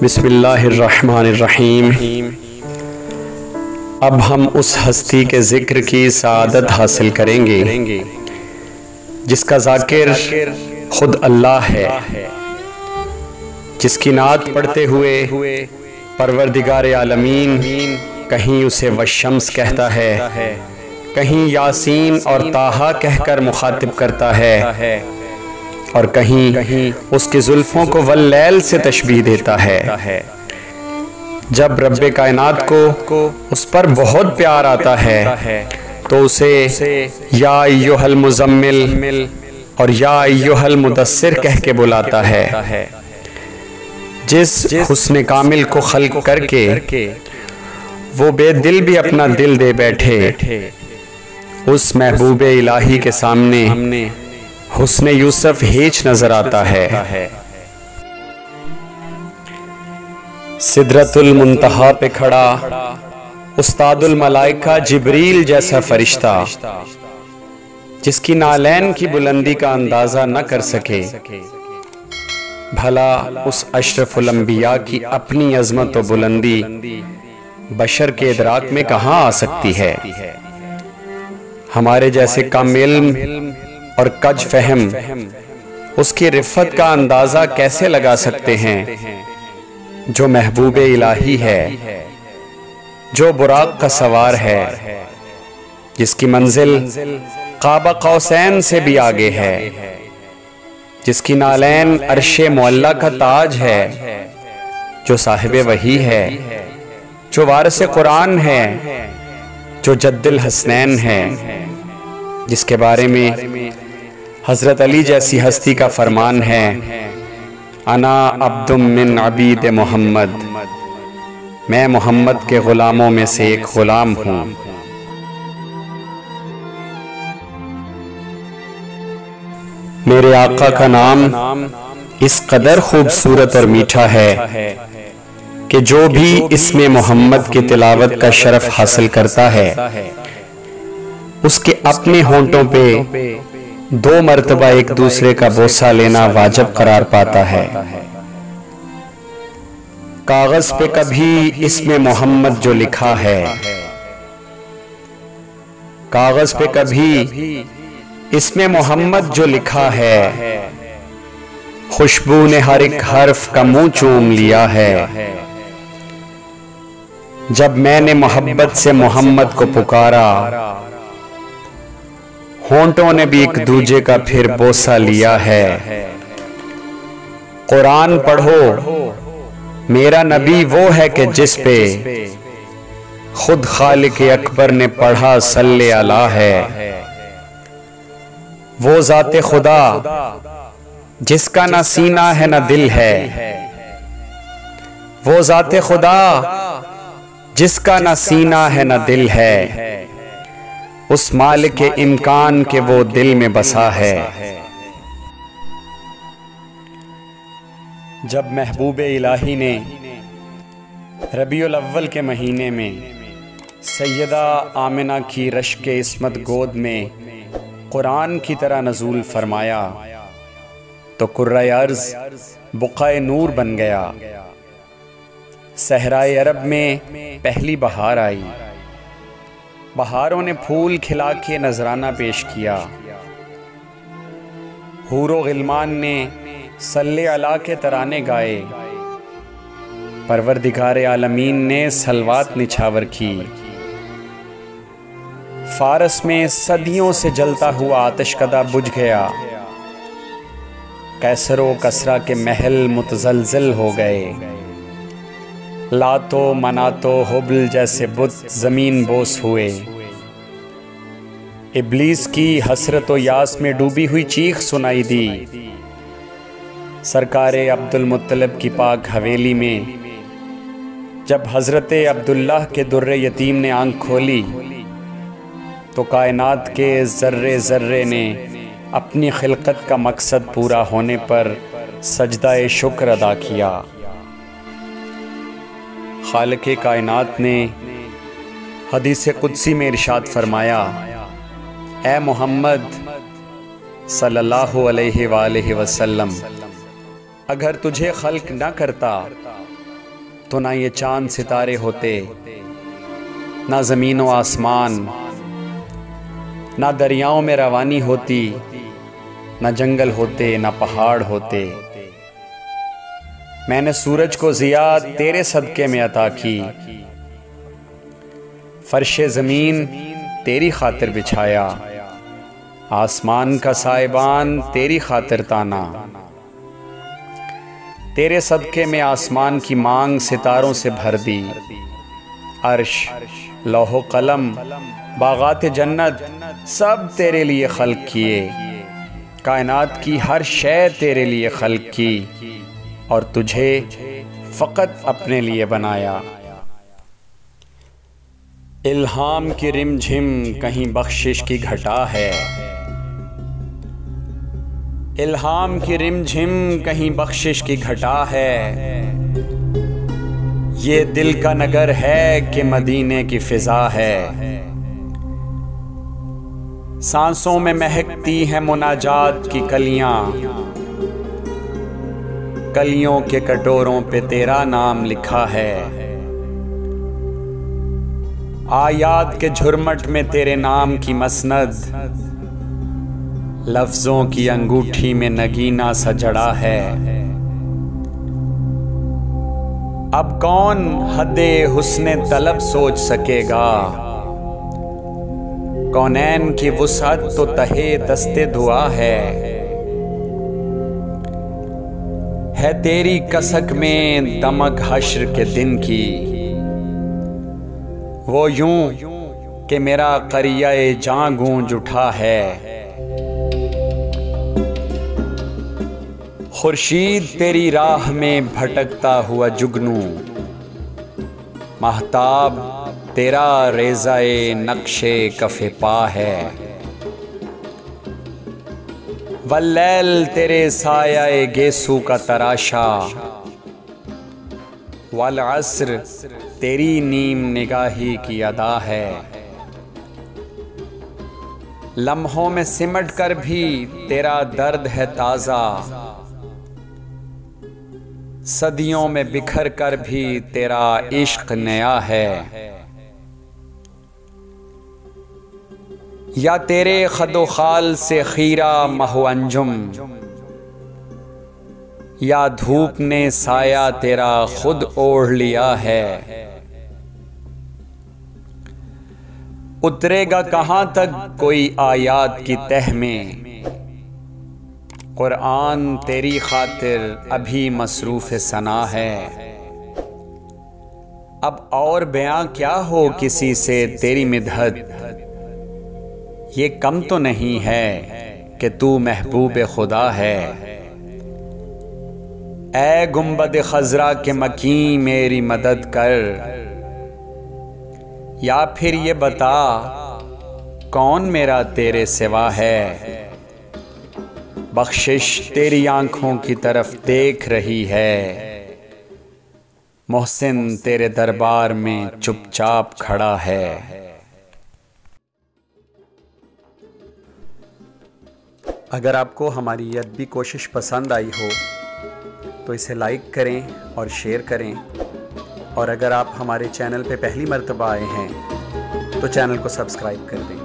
बिस्मिल्लाहिर्रहमानिर्रहीम। अब हम उस हस्ती के ज़िक्र की सआदत हासिल करेंगे जिसका ज़ाकिर खुद अल्लाह है, जिसकी नात पढ़ते हुए परवरदिगार आलमीन कहीं उसे वशम्स कहता है, कहीं यासीन और ताहा कहकर मुखातिब करता है और कहीं उसकी जुल्फ़ों को वल्लैल से तशबीह देता है। जब रब्बे कायनात को उस पर बहुत प्यार आता है तो उसे या अय्युहल मुज़म्मिल और या अय्युहल मुदस्सिर कह के बुलाता है। जिस हुस्न कामिल को खल्क करके वो बेदिल भी अपना दिल दे बैठे, उस महबूबे इलाही के सामने हुस्न यूसुफ हीच नजर आता है। सिदरतुल मुंतहा पे खड़ा उस्तादुल मलाइका जिब्रील जैसा फरिश्ता, जिसकी नालैन की बुलंदी का अंदाजा न कर सके, भला उस अशरफुल अंबिया की अपनी अजमत व बुलंदी बशर के इदराक में कहाँ आ सकती है। हमारे जैसे कम इल्म और कज फहम उसकी रिफ़त का अंदाजा कैसे लगा सकते हैं जो महबूबे इलाही है, जो बुराक का सवार है, जिसकी मंजिल काबा कौसैन से भी आगे है, जिसकी नालैन अर्शे मुअल्ला का ताज है, जो साहिबे वही है, जो वारिसे कुरान है, जो जद्दुल हसनैन है, जिसके बारे में हज़रत अली जैसी हस्ती का फरमान है, अना अब्दुम मिन अबीद मोहम्मद, मैं मोहम्मद के ग़ुलामों में से एक ग़ुलाम हूँ। मेरे आका का नाम इस कदर खूबसूरत और मीठा है कि जो भी इसमें मोहम्मद की तिलावत का शरफ हासिल करता है उसके अपने होंठों पे 2 मरतबा एक दूसरे का बोसा लेना वाजिब करार पाता है। कागज पे कभी इसमें मोहम्मद जो लिखा है, कागज पे कभी इसमें मोहम्मद जो लिखा है, खुशबू ने हर एक हर्फ का मुंह चूम लिया है। जब मैंने मोहब्बत से मोहम्मद को पुकारा, होंठों ने भी एक दूजे का फिर बोसा लिया है। कुरान पढ़ो, मेरा नबी वो है कि जिस पे खुद खालिक अकबर ने पढ़ा सल्ले अला है। वो ज़ाते खुदा जिसका ना सीना है ना दिल है, वो ज़ाते खुदा जिसका ना सीना है ना दिल है, उस मालिक के इम्कान के वो दिल में बसा है। जब महबूबे इलाही ने रबीउल अव्वल के महीने में सैयदा आमिना की रश्क इस्मत गोद में कुरान की तरह नज़ूल फरमाया तो कुर्राए अर्ज़ बुक़ाए नूर बन गया। सहराए अरब में पहली बहार आई, बहारों ने फूल खिला के नजराना पेश किया। हूरो गिलमान ने सल्ले अला के तराने गाए, परवरदिगार आलमीन ने सलवात निछावर की। फारस में सदियों से जलता हुआ आतिशकदा बुझ गया, कैसरो कसरा के महल मुतज़लज़ल हो गए। लातो मनातो हुबल जैसे बुत जमीन बोस हुए। इब्लीस की हसरत व यास में डूबी हुई चीख सुनाई दी। सरकारे अब्दुल मुत्तलिब की पाक हवेली में जब हज़रत अब्दुल्लाह के दुर्रे यतीम ने आंख खोली तो कायनात के ज़र्रे ज़र्रे ने अपनी खिलकत का मकसद पूरा होने पर सजदा शुक्र अदा किया। खालिक़े कायनात ने हदीस कुदसी में इरशाद फरमाया, ए मोहम्मद सल्लल्लाहु अलैहि वसल्लम, अगर तुझे खल्क न करता तो ना ये चांद सितारे होते, ना ज़मीन व आसमान, ना दरियाओं में रवानी होती, ना जंगल होते, ना पहाड़ होते। मैंने सूरज को ज़िया तेरे सदक़े में अता की, फर्शे ज़मीन तेरी खातिर बिछाया, आसमान का साइबान तेरी खातिर ताना। तेरे सदक़े में आसमान की मांग सितारों से भर दी, अर्श, लौहो कलम, बागात जन्नत सब तेरे लिए खल्क़ किए, कायनात की हर शय तेरे लिए खल्क़ की और तुझे फ़कत अपने लिए बनाया। इल्हाम की रिमझिम कहीं बख्शिश की घटा है, इल्हाम की रिमझिम कहीं बख्शिश की घटा है। ये दिल का नगर है कि मदीने की फिजा है, सांसों में महकती हैं मुनाजात की कलियां, कलियों के कटोरों पे तेरा नाम लिखा है। आयात के झुरमट में तेरे नाम की मसनद, लफ्जों की अंगूठी में नगीना सा जड़ा है। अब कौन हद्दे हुस्ने तलब सोच सकेगा, कौनैन की वुसअत तो तहे दस्ते दुआ है तेरी कसक में दमक हश्र के दिन की। वो यूं कि मेरा करिया जां गूंज उठा है, खुर्शीद तेरी राह में भटकता हुआ जुगनू, महताब तेरा रेज़ाए नक्शे कफ़े पा है। वल्लैल तेरे सायाए गेसू का तराशा, वल अस्र तेरी नीम निगाही की अदा है। लम्हों में सिमट कर भी तेरा दर्द है ताज़ा, सदियों में बिखर कर भी तेरा इश्क नया है। या तेरे खदो खाल से खीरा महु अंजुम, या धूप ने साया तेरा खुद ओढ़ लिया है। उतरेगा कहां तक कोई आयात की तह में, कुरान तेरी खातिर अभी मसरूफ़ सना है। अब और बयां क्या हो किसी से तेरी मिदहत, ये कम तो नहीं है कि तू महबूब खुदा है। ऐ गुंबद खजरा के मकीं मेरी मदद कर, या फिर ये बता कौन मेरा तेरे सिवा है। बख्शिश तेरी आंखों की तरफ देख रही है, मोहसिन तेरे दरबार में चुपचाप खड़ा है। अगर आपको हमारी ये अदबी कोशिश पसंद आई हो तो इसे लाइक करें और शेयर करें, और अगर आप हमारे चैनल पे पहली मर्तबा आए हैं तो चैनल को सब्सक्राइब कर दें।